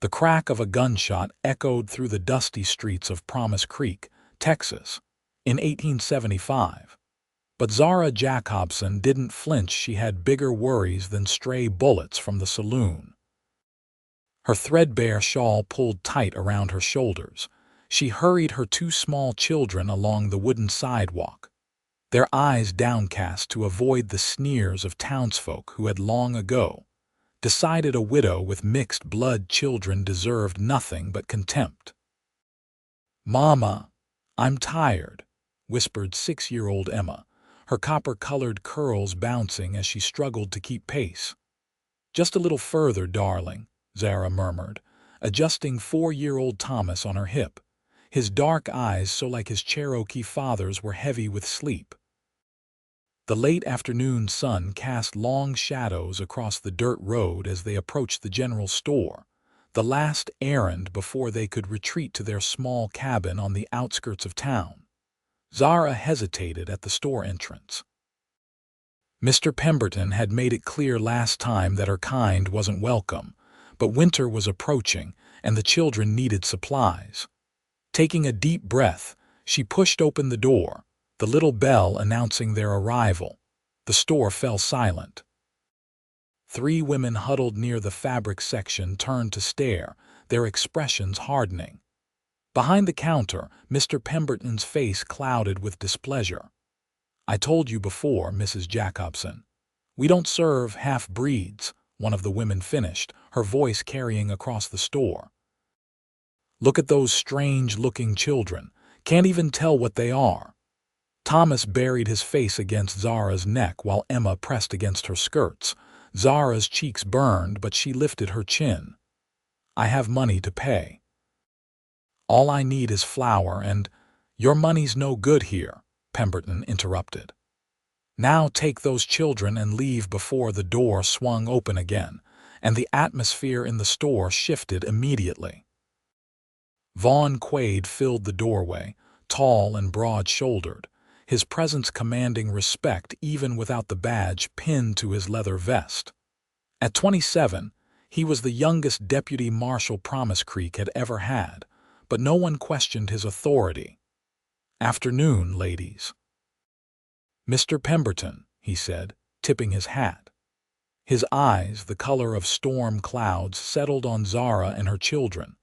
The crack of a gunshot echoed through the dusty streets of Promise Creek, Texas, in 1875. But Zara Jacobson didn't flinch. She had bigger worries than stray bullets from the saloon. Her threadbare shawl pulled tight around her shoulders. She hurried her two small children along the wooden sidewalk, their eyes downcast to avoid the sneers of townsfolk who had long ago decided a widow with mixed-blood children deserved nothing but contempt. "Mama, I'm tired," whispered 6-year-old Emma, her copper-colored curls bouncing as she struggled to keep pace. "Just a little further, darling," Zara murmured, adjusting 4-year-old Thomas on her hip. His dark eyes, so like his Cherokee father's, were heavy with sleep. The late afternoon sun cast long shadows across the dirt road as they approached the general store, the last errand before they could retreat to their small cabin on the outskirts of town. Zara hesitated at the store entrance. Mr. Pemberton had made it clear last time that her kind wasn't welcome, but winter was approaching and the children needed supplies. Taking a deep breath, she pushed open the door, the little bell announcing their arrival. The store fell silent. 3 women huddled near the fabric section turned to stare, their expressions hardening. Behind the counter, Mr. Pemberton's face clouded with displeasure. "I told you before, Mrs. Jacobson. We don't serve half-breeds," one of the women finished, her voice carrying across the store. "Look at those strange-looking children. Can't even tell what they are." Thomas buried his face against Zara's neck while Emma pressed against her skirts. Zara's cheeks burned, but she lifted her chin. "I have money to pay. All I need is flour and—" "Your money's no good here," Pemberton interrupted. "Now take those children and leave." Before the door swung open again, and the atmosphere in the store shifted immediately. Vaughn Quaid filled the doorway, tall and broad-shouldered, his presence commanding respect even without the badge pinned to his leather vest. At 27, he was the youngest Deputy Marshal Promise Creek had ever had, but no one questioned his authority. "Afternoon, ladies." "Mr. Pemberton," he said, tipping his hat. His eyes, the color of storm clouds, settled on Zara and her children.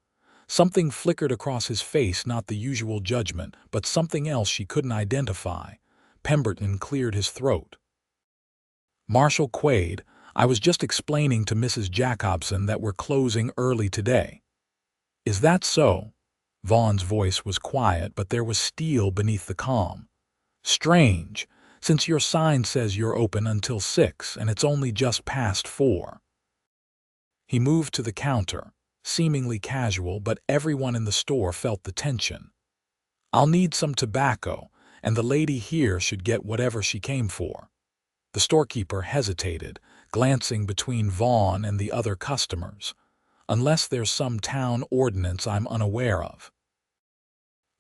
Something flickered across his face, not the usual judgment, but something else she couldn't identify. Pemberton cleared his throat. "Marshal Quaid, I was just explaining to Mrs. Jacobson that we're closing early today." "Is that so?" Vaughn's voice was quiet, but there was steel beneath the calm. "Strange, since your sign says you're open until 6 and it's only just past 4. He moved to the counter, seemingly casual, but everyone in the store felt the tension. "I'll need some tobacco, and the lady here should get whatever she came for." The storekeeper hesitated, glancing between Vaughn and the other customers. "Unless there's some town ordinance I'm unaware of."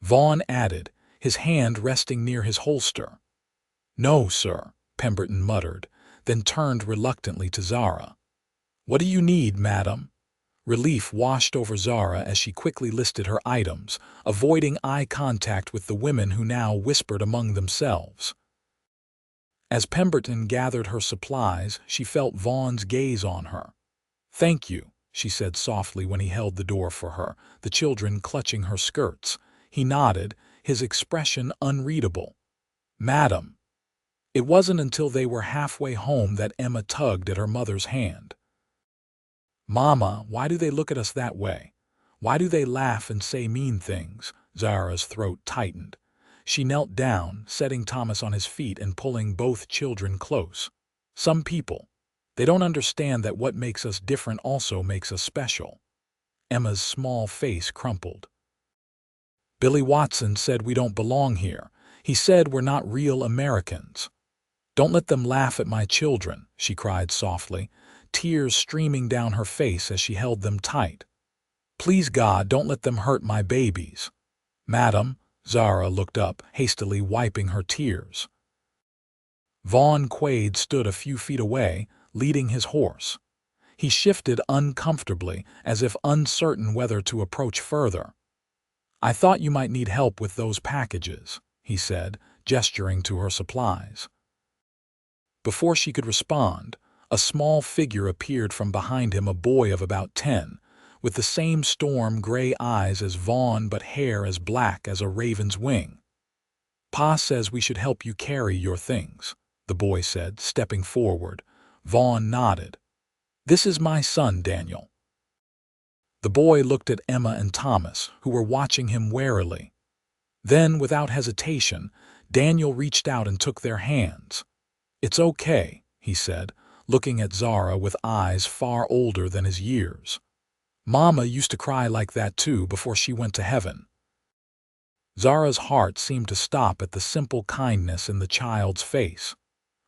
Vaughn added, his hand resting near his holster. "No, sir," Pemberton muttered, then turned reluctantly to Zara. "What do you need, madam?" Relief washed over Zara as she quickly listed her items, avoiding eye contact with the women who now whispered among themselves. As Pemberton gathered her supplies, she felt Vaughn's gaze on her. "Thank you," she said softly when he held the door for her, the children clutching her skirts. He nodded, his expression unreadable. "Madam." It wasn't until they were halfway home that Emma tugged at her mother's hand. "Mama, why do they look at us that way? Why do they laugh and say mean things?" Zara's throat tightened. She knelt down, setting Thomas on his feet and pulling both children close. "Some people, they don't understand that what makes us different also makes us special." Emma's small face crumpled. "Billy Watson said we don't belong here. He said we're not real Americans." "Don't let them laugh at my children," she cried softly, tears streaming down her face as she held them tight. "Please God, don't let them hurt my babies." "Madam," Zara looked up, hastily wiping her tears. Vaughn Quaid stood a few feet away, leading his horse. He shifted uncomfortably, as if uncertain whether to approach further. "I thought you might need help with those packages," he said, gesturing to her supplies. Before she could respond, a small figure appeared from behind him, a boy of about 10, with the same storm-gray eyes as Vaughn but hair as black as a raven's wing. "Pa says we should help you carry your things," the boy said, stepping forward. Vaughn nodded. "This is my son, Daniel." The boy looked at Emma and Thomas, who were watching him warily. Then, without hesitation, Daniel reached out and took their hands. "It's okay," he said, looking at Zara with eyes far older than his years. "Mama used to cry like that too before she went to heaven." Zara's heart seemed to stop at the simple kindness in the child's face.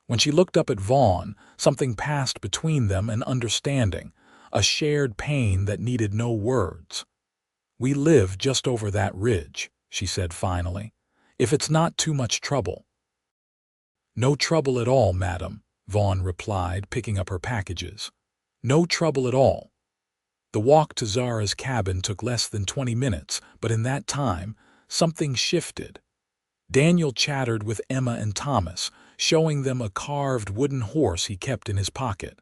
When she looked up at Vaughn, something passed between them, an understanding, a shared pain that needed no words. "We live just over that ridge," she said finally, "if it's not too much trouble." "No trouble at all, madam," Vaughn replied, picking up her packages. "No trouble at all." The walk to Zara's cabin took less than 20 minutes, but in that time, something shifted. Daniel chattered with Emma and Thomas, showing them a carved wooden horse he kept in his pocket.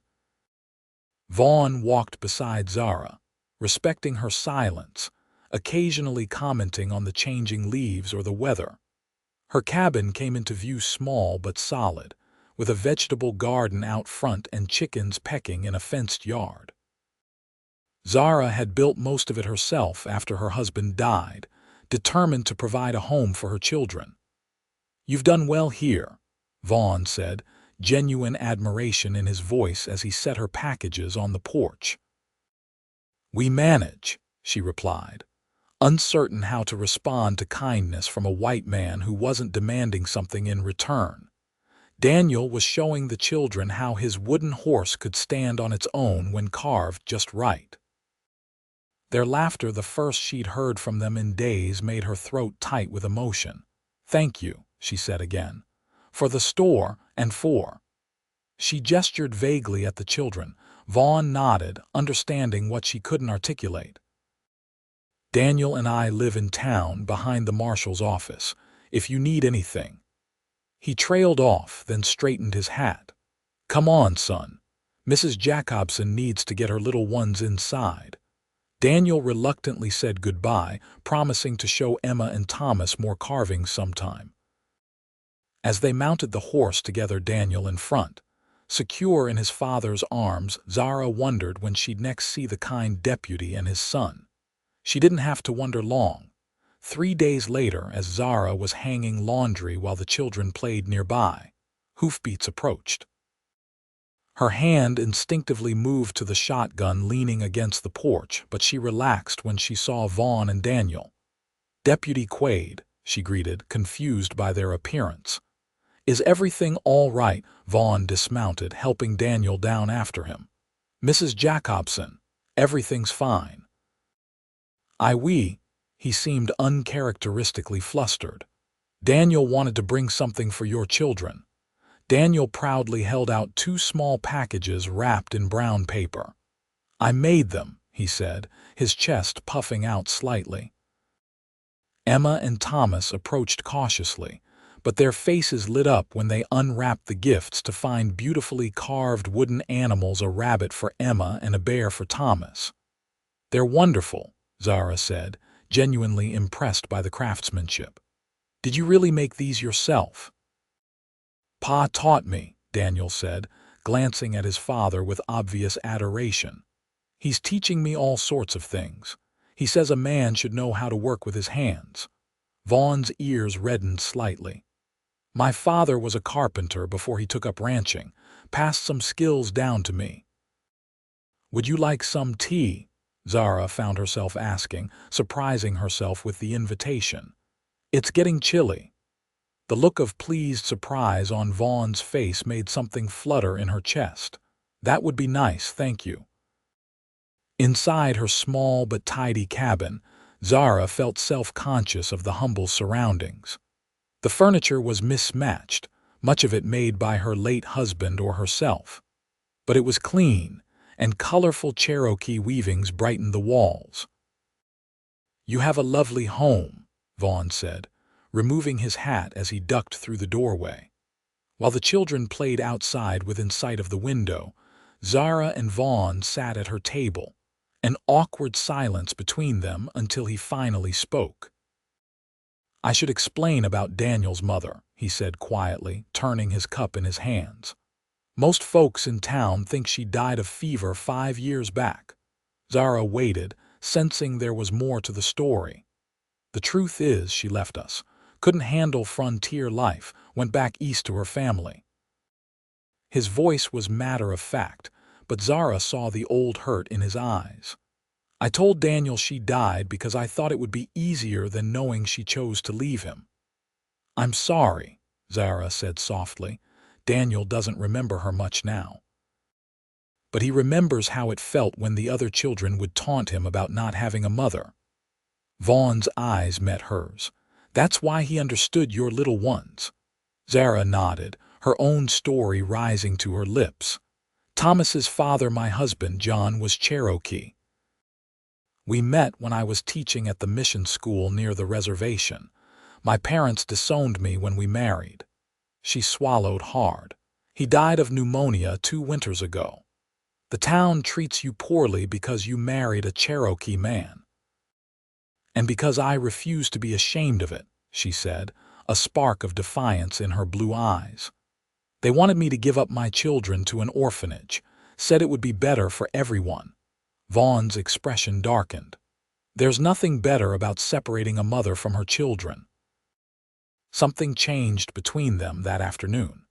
Vaughn walked beside Zara, respecting her silence, occasionally commenting on the changing leaves or the weather. Her cabin came into view, small but solid, with a vegetable garden out front and chickens pecking in a fenced yard. Zara had built most of it herself after her husband died, determined to provide a home for her children. "You've done well here," Vaughn said, genuine admiration in his voice as he set her packages on the porch. "We manage," she replied, uncertain how to respond to kindness from a white man who wasn't demanding something in return. Daniel was showing the children how his wooden horse could stand on its own when carved just right. Their laughter, the first she'd heard from them in days, made her throat tight with emotion. "Thank you," she said again, "for the store and for—" She gestured vaguely at the children. Vaughn nodded, understanding what she couldn't articulate. "Daniel and I live in town behind the marshal's office, if you need anything." He trailed off, then straightened his hat. "Come on, son. Mrs. Jacobson needs to get her little ones inside." Daniel reluctantly said goodbye, promising to show Emma and Thomas more carvings sometime. As they mounted the horse together, Daniel in front, secure in his father's arms, Zara wondered when she'd next see the kind deputy and his son. She didn't have to wonder long. 3 days later, as Zara was hanging laundry while the children played nearby, hoofbeats approached. Her hand instinctively moved to the shotgun leaning against the porch, but she relaxed when she saw Vaughn and Daniel. "Deputy Quaid," she greeted, confused by their appearance. "Is everything all right?" Vaughn dismounted, helping Daniel down after him. "Mrs. Jacobson, everything's fine." "Oui." He seemed uncharacteristically flustered. "Daniel wanted to bring something for your children." Daniel proudly held out 2 small packages wrapped in brown paper. "I made them," he said, his chest puffing out slightly. Emma and Thomas approached cautiously, but their faces lit up when they unwrapped the gifts to find beautifully carved wooden animals, a rabbit for Emma and a bear for Thomas. "They're wonderful," Zara said, genuinely impressed by the craftsmanship. "Did you really make these yourself?" "Pa taught me," Daniel said, glancing at his father with obvious adoration. "He's teaching me all sorts of things. He says a man should know how to work with his hands." Vaughn's ears reddened slightly. "My father was a carpenter before he took up ranching, passed some skills down to me." "Would you like some tea?" Zara found herself asking, surprising herself with the invitation. "It's getting chilly." The look of pleased surprise on Vaughn's face made something flutter in her chest. "That would be nice, thank you." Inside her small but tidy cabin, Zara felt self-conscious of the humble surroundings. The furniture was mismatched, much of it made by her late husband or herself. But it was clean, and colorful Cherokee weavings brightened the walls. "You have a lovely home," Vaughn said, removing his hat as he ducked through the doorway. While the children played outside within sight of the window, Zara and Vaughn sat at her table, an awkward silence between them until he finally spoke. "I should explain about Daniel's mother," he said quietly, turning his cup in his hands. "Most folks in town think she died of fever 5 years back." Zara waited, sensing there was more to the story. "The truth is, she left us. Couldn't handle frontier life, went back east to her family." His voice was matter-of-fact, but Zara saw the old hurt in his eyes. "I told Daniel she died because I thought it would be easier than knowing she chose to leave him." "I'm sorry," Zara said softly. "Daniel doesn't remember her much now. But he remembers how it felt when the other children would taunt him about not having a mother." Vaughn's eyes met hers. "That's why he understood your little ones." Zara nodded, her own story rising to her lips. "Thomas's father, my husband, John, was Cherokee. We met when I was teaching at the mission school near the reservation. My parents disowned me when we married." She swallowed hard. "He died of pneumonia 2 winters ago. The town treats you poorly because you married a Cherokee man." "And because I refuse to be ashamed of it," she said, a spark of defiance in her blue eyes. "They wanted me to give up my children to an orphanage, said it would be better for everyone." Vaughn's expression darkened. "There's nothing better about separating a mother from her children." Something changed between them that afternoon.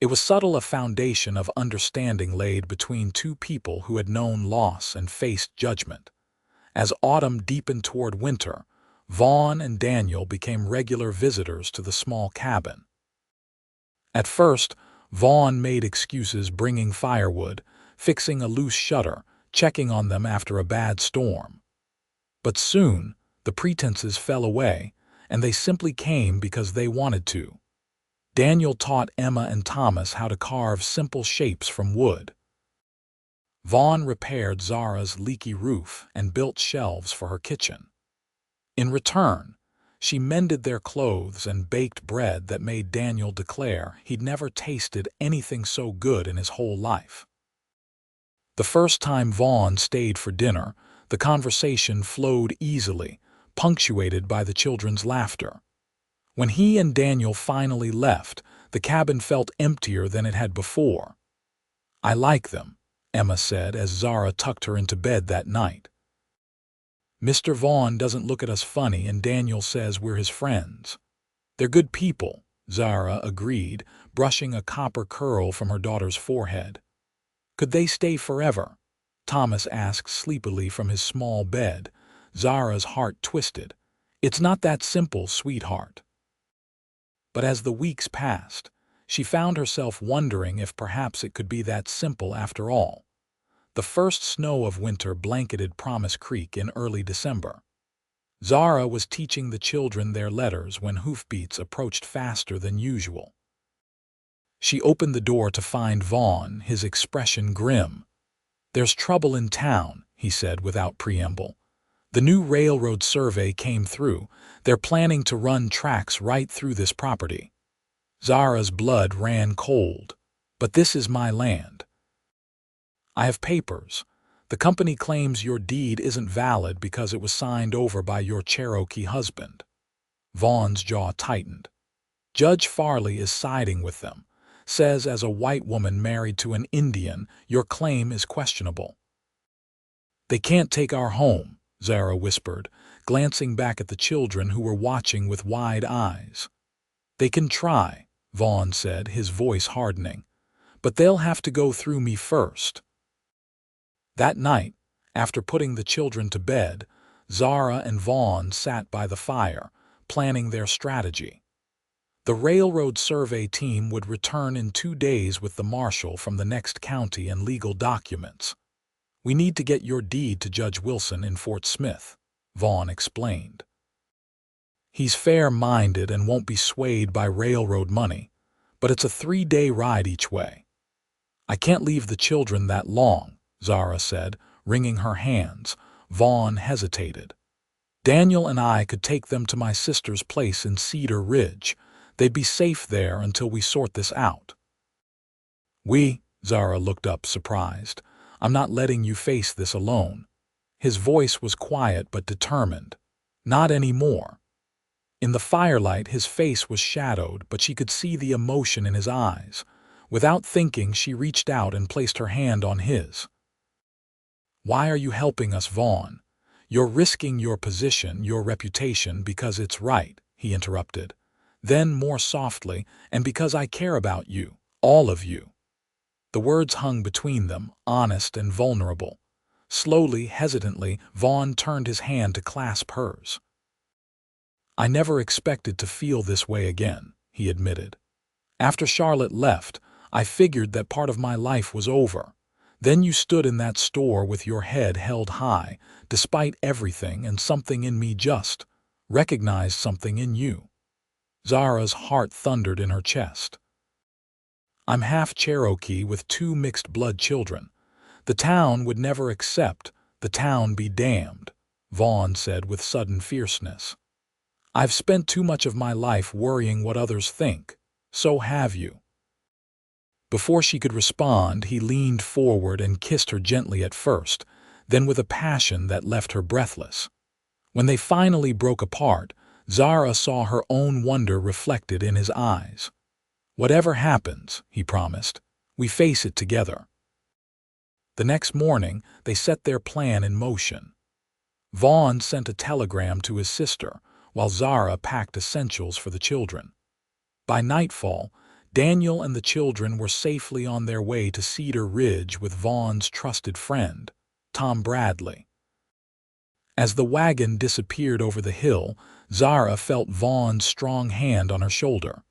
It was subtle, a foundation of understanding laid between two people who had known loss and faced judgment. As autumn deepened toward winter, Vaughn and Daniel became regular visitors to the small cabin. At first, Vaughn made excuses, bringing firewood, fixing a loose shutter, checking on them after a bad storm. But soon, the pretenses fell away, and they simply came because they wanted to. Daniel taught Emma and Thomas how to carve simple shapes from wood. Vaughn repaired Zara's leaky roof and built shelves for her kitchen. In return, she mended their clothes and baked bread that made Daniel declare he'd never tasted anything so good in his whole life. The first time Vaughn stayed for dinner, the conversation flowed easily, punctuated by the children's laughter. When he and Daniel finally left, the cabin felt emptier than it had before. "I like them," Emma said as Zara tucked her into bed that night. "Mr. Vaughn doesn't look at us funny, and Daniel says we're his friends." "They're good people," Zara agreed, brushing a copper curl from her daughter's forehead. "Could they stay forever?" Thomas asked sleepily from his small bed. Zara's heart twisted. "It's not that simple, sweetheart." But as the weeks passed, she found herself wondering if perhaps it could be that simple after all. The first snow of winter blanketed Promise Creek in early December. Zara was teaching the children their letters when hoofbeats approached faster than usual. She opened the door to find Vaughn, his expression grim. "There's trouble in town," he said without preamble. "The new railroad survey came through. They're planning to run tracks right through this property." Zara's blood ran cold. "But this is my land." "I have papers. The company claims your deed isn't valid because it was signed over by your Cherokee husband." Vaughn's jaw tightened. "Judge Farley is siding with them. Says as a white woman married to an Indian, your claim is questionable." "They can't take our home," Zara whispered, glancing back at the children who were watching with wide eyes. "They can try," Vaughn said, his voice hardening. "But they'll have to go through me first." That night, after putting the children to bed, Zara and Vaughn sat by the fire, planning their strategy. The railroad survey team would return in 2 days with the marshal from the next county and legal documents. "We need to get your deed to Judge Wilson in Fort Smith," Vaughn explained. "He's fair-minded and won't be swayed by railroad money, but it's a 3-day ride each way. I can't leave the children that long," Zara said, wringing her hands. Vaughn hesitated. Daniel and I could take them to my sister's place in Cedar Ridge. They'd be safe there until we sort this out. Zara looked up, surprised. I'm not letting you face this alone. His voice was quiet but determined. Not anymore. In the firelight, his face was shadowed, but she could see the emotion in his eyes. Without thinking, she reached out and placed her hand on his. Why are you helping us, Vaughn? You're risking your position, your reputation, because it's right, he interrupted. Then, more softly, and because I care about you, all of you. The words hung between them, honest and vulnerable. Slowly, hesitantly, Vaughn turned his hand to clasp hers. I never expected to feel this way again, he admitted. After Charlotte left, I figured that part of my life was over. Then you stood in that store with your head held high, despite everything, and something in me just recognized something in you. Zara's heart thundered in her chest. I'm half Cherokee with 2 mixed-blood children. The town would never accept, the town be damned, Vaughn said with sudden fierceness. I've spent too much of my life worrying what others think. So have you. Before she could respond, he leaned forward and kissed her gently at first, then with a passion that left her breathless. When they finally broke apart, Zara saw her own wonder reflected in his eyes. Whatever happens, he promised, we face it together. The next morning, they set their plan in motion. Vaughn sent a telegram to his sister, while Zara packed essentials for the children. By nightfall, Daniel and the children were safely on their way to Cedar Ridge with Vaughn's trusted friend, Tom Bradley. As the wagon disappeared over the hill, Zara felt Vaughn's strong hand on her shoulder.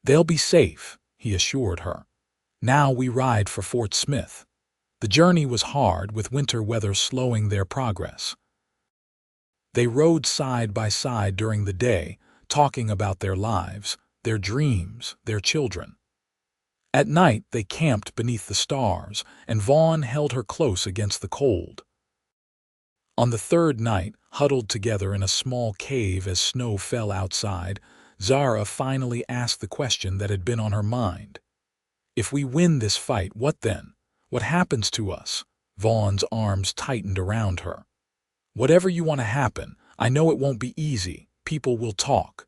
They'll be safe, he assured her. Now we ride for Fort Smith. The journey was hard, with winter weather slowing their progress. They rode side by side during the day, talking about their lives, their dreams, their children. At night, they camped beneath the stars, and Vaughn held her close against the cold. On the third night, huddled together in a small cave as snow fell outside, Zara finally asked the question that had been on her mind. If we win this fight, what then? What happens to us? Vaughn's arms tightened around her. Whatever you want to happen, I know it won't be easy. People will talk.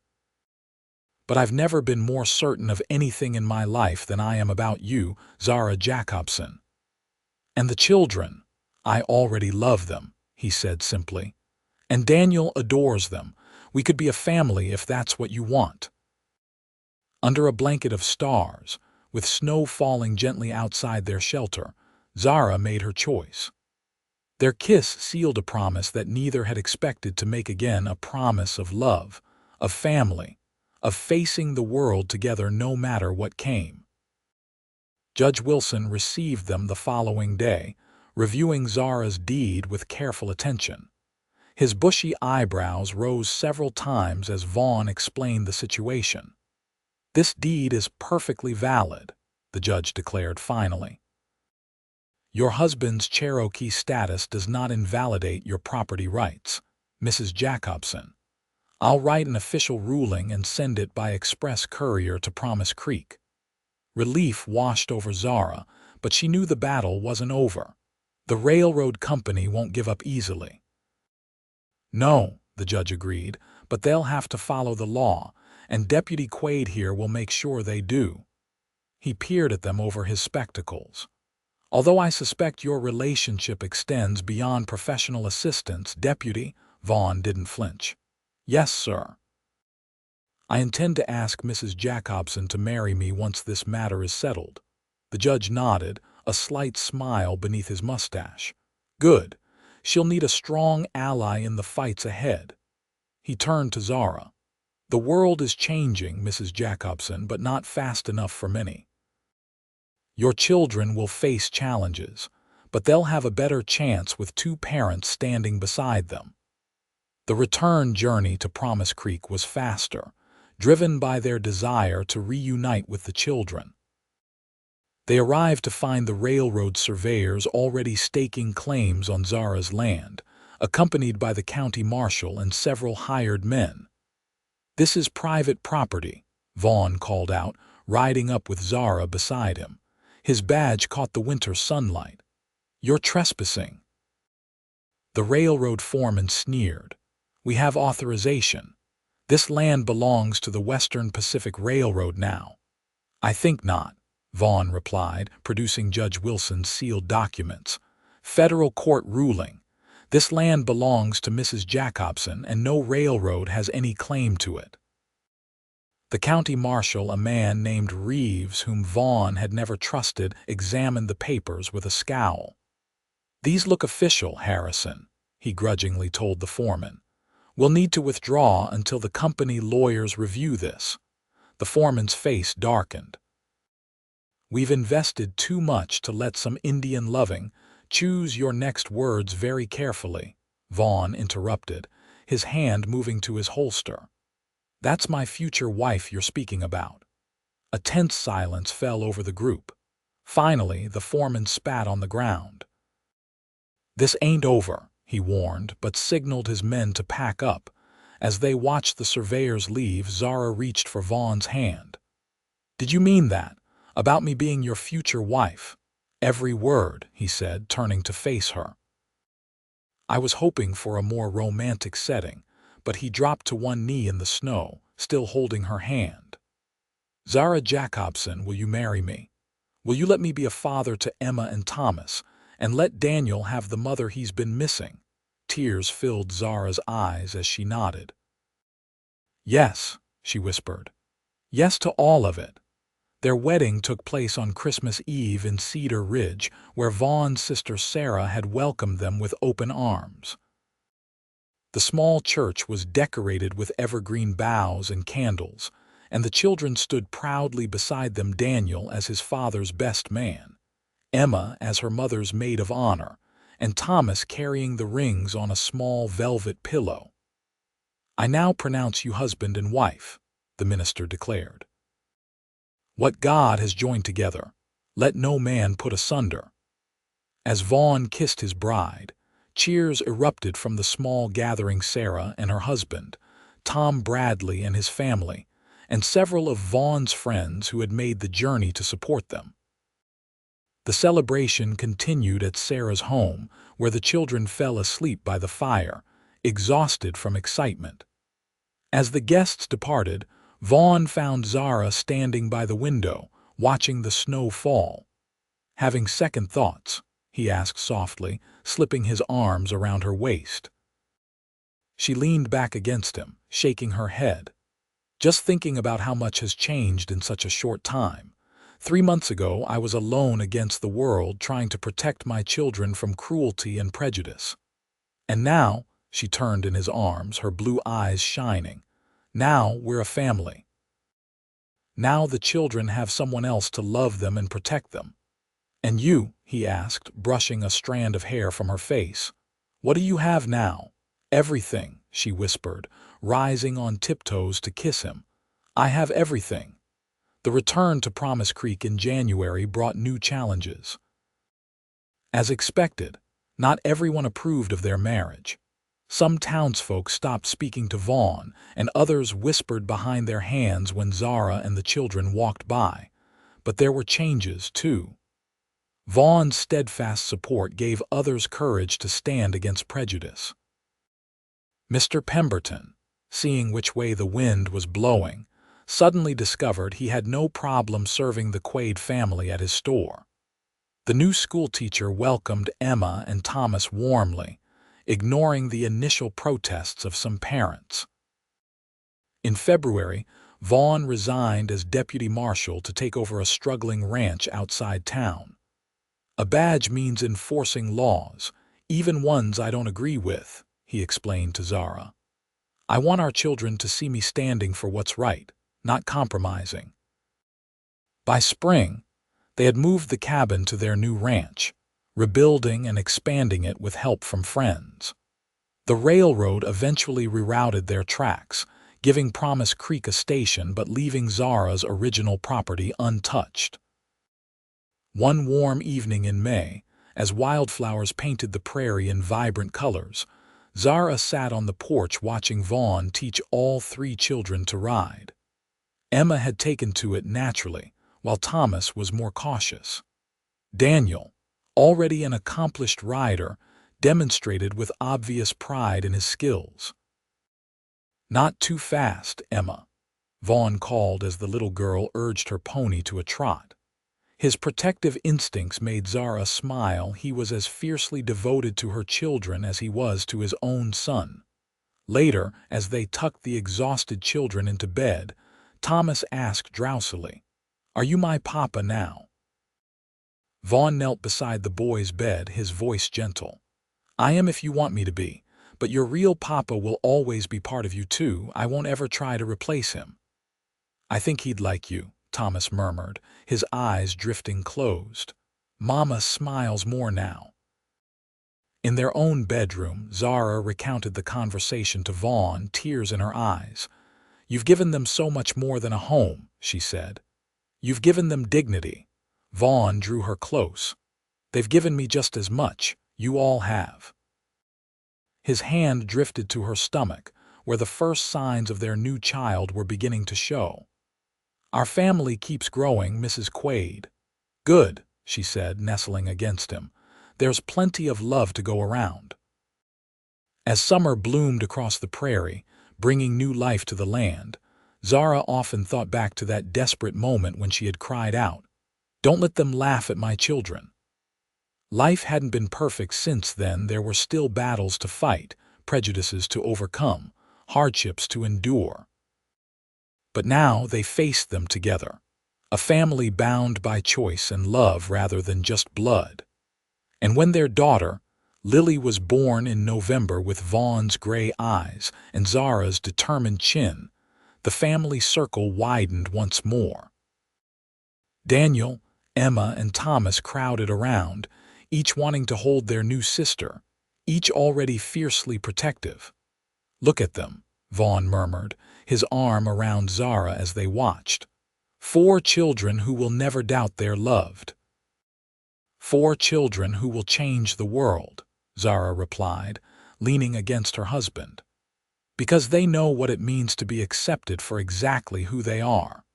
But I've never been more certain of anything in my life than I am about you, Zara Jacobson. And the children, I already love them, he said simply. And Daniel adores them. We could be a family if that's what you want. Under a blanket of stars, with snow falling gently outside their shelter, Zara made her choice. Their kiss sealed a promise that neither had expected to make again, a promise of love, of family, of facing the world together no matter what came. Judge Wilson received them the following day, reviewing Zara's deed with careful attention. His bushy eyebrows rose several times as Vaughn explained the situation. This deed is perfectly valid, the judge declared finally. Your husband's Cherokee status does not invalidate your property rights, Mrs. Jacobson. I'll write an official ruling and send it by express courier to Promise Creek. Relief washed over Zara, but she knew the battle wasn't over. The railroad company won't give up easily. No, the judge agreed, but they'll have to follow the law, and Deputy Quaid here will make sure they do. He peered at them over his spectacles. Although I suspect your relationship extends beyond professional assistance, Deputy, Vaughn didn't flinch. Yes, sir. I intend to ask Mrs. Jacobson to marry me once this matter is settled. The judge nodded, a slight smile beneath his mustache. Good. She'll need a strong ally in the fights ahead. He turned to Zara. The world is changing, Mrs. Jacobson, but not fast enough for many. Your children will face challenges, but they'll have a better chance with 2 parents standing beside them. The return journey to Promise Creek was faster, driven by their desire to reunite with the children. They arrived to find the railroad surveyors already staking claims on Zara's land, accompanied by the county marshal and several hired men. "This is private property," Vaughn called out, riding up with Zara beside him. His badge caught the winter sunlight. "You're trespassing." The railroad foreman sneered. "We have authorization. This land belongs to the Western Pacific Railroad now." "I think not," Vaughn replied, producing Judge Wilson's sealed documents. "Federal court ruling. This land belongs to Mrs. Jacobson, and no railroad has any claim to it." The county marshal, a man named Reeves, whom Vaughn had never trusted, examined the papers with a scowl. "These look official, Harrison," he grudgingly told the foreman. "We'll need to withdraw until the company lawyers review this." The foreman's face darkened. "We've invested too much to let some Indian-loving—" "Choose your next words very carefully," Vaughn interrupted, his hand moving to his holster. "That's my future wife you're speaking about." A tense silence fell over the group. Finally, the foreman spat on the ground. "This ain't over," he warned, but signaled his men to pack up. As they watched the surveyors leave, Zara reached for Vaughn's hand. "Did you mean that? About me being your future wife?" "Every word," he said, turning to face her. "I was hoping for a more romantic setting," but he dropped to one knee in the snow, still holding her hand. "Zara Jacobson, will you marry me? Will you let me be a father to Emma and Thomas, and let Daniel have the mother he's been missing?" Tears filled Zara's eyes as she nodded. "Yes," she whispered. "Yes to all of it." Their wedding took place on Christmas Eve in Cedar Ridge, where Vaughn's sister Sarah had welcomed them with open arms. The small church was decorated with evergreen boughs and candles, and the children stood proudly beside them, Daniel as his father's best man, Emma as her mother's maid of honor, and Thomas carrying the rings on a small velvet pillow. "I now pronounce you husband and wife," the minister declared. "What God has joined together, let no man put asunder." As Vaughn kissed his bride, cheers erupted from the small gathering. Sarah and her husband, Tom Bradley and his family, and several of Vaughn's friends who had made the journey to support them. The celebration continued at Sarah's home, where the children fell asleep by the fire, exhausted from excitement. As the guests departed, Vaughn found Zara standing by the window, watching the snow fall. "Having second thoughts?" he asked softly, slipping his arms around her waist. She leaned back against him, shaking her head. "Just thinking about how much has changed in such a short time. 3 months ago, I was alone against the world, trying to protect my children from cruelty and prejudice. And now," she turned in his arms, her blue eyes shining, "now we're a family. Now the children have someone else to love them and protect them." "And you?" he asked, brushing a strand of hair from her face. "What do you have now?" "Everything," she whispered, rising on tiptoes to kiss him. "I have everything." The return to Promise Creek in January brought new challenges. As expected, not everyone approved of their marriage. Some townsfolk stopped speaking to Vaughn, and others whispered behind their hands when Zara and the children walked by. But there were changes, too. Vaughn's steadfast support gave others courage to stand against prejudice. Mr. Pemberton, seeing which way the wind was blowing, suddenly discovered he had no problem serving the Quaid family at his store. The new schoolteacher welcomed Emma and Thomas warmly, ignoring the initial protests of some parents. In February, Vaughn resigned as deputy marshal to take over a struggling ranch outside town. "A badge means enforcing laws, even ones I don't agree with," he explained to Zara. "I want our children to see me standing for what's right, not compromising." By spring, they had moved the cabin to their new ranch, rebuilding and expanding it with help from friends. The railroad eventually rerouted their tracks, giving Promise Creek a station but leaving Zara's original property untouched. One warm evening in May, as wildflowers painted the prairie in vibrant colors, Zara sat on the porch watching Vaughn teach all three children to ride. Emma had taken to it naturally, while Thomas was more cautious. Daniel, already an accomplished rider, demonstrated with obvious pride in his skills. "Not too fast, Emma," Vaughn called as the little girl urged her pony to a trot. His protective instincts made Zara smile. He was as fiercely devoted to her children as he was to his own son. Later, as they tucked the exhausted children into bed, Thomas asked drowsily, "Are you my papa now?" Vaughn knelt beside the boy's bed, his voice gentle. "I am if you want me to be, but your real papa will always be part of you too. I won't ever try to replace him." "I think he'd like you," Thomas murmured, his eyes drifting closed. "Mama smiles more now." In their own bedroom, Zara recounted the conversation to Vaughn, tears in her eyes. "You've given them so much more than a home," she said. "You've given them dignity." Vaughn drew her close. "They've given me just as much. You all have." His hand drifted to her stomach, where the first signs of their new child were beginning to show. "Our family keeps growing, Mrs. Quaid." "Good," she said, nestling against him. "There's plenty of love to go around." As summer bloomed across the prairie, bringing new life to the land, Zara often thought back to that desperate moment when she had cried out, "Don't let them laugh at my children." Life hadn't been perfect since then. There were still battles to fight, prejudices to overcome, hardships to endure. But now they faced them together, a family bound by choice and love rather than just blood. And when their daughter, Lily, was born in November with Vaughn's gray eyes and Zara's determined chin, the family circle widened once more. Daniel, Emma, and Thomas crowded around, each wanting to hold their new sister, each already fiercely protective. "Look at them," Vaughn murmured, his arm around Zara as they watched. "4 children who will never doubt they're loved." "4 children who will change the world," Zara replied, leaning against her husband. "Because they know what it means to be accepted for exactly who they are."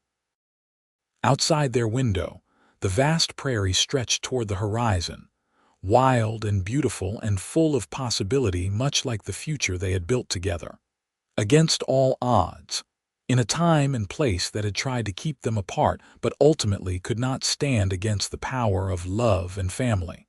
Outside their window, the vast prairie stretched toward the horizon, wild and beautiful and full of possibility, much like the future they had built together. Against all odds, in a time and place that had tried to keep them apart but ultimately could not stand against the power of love and family.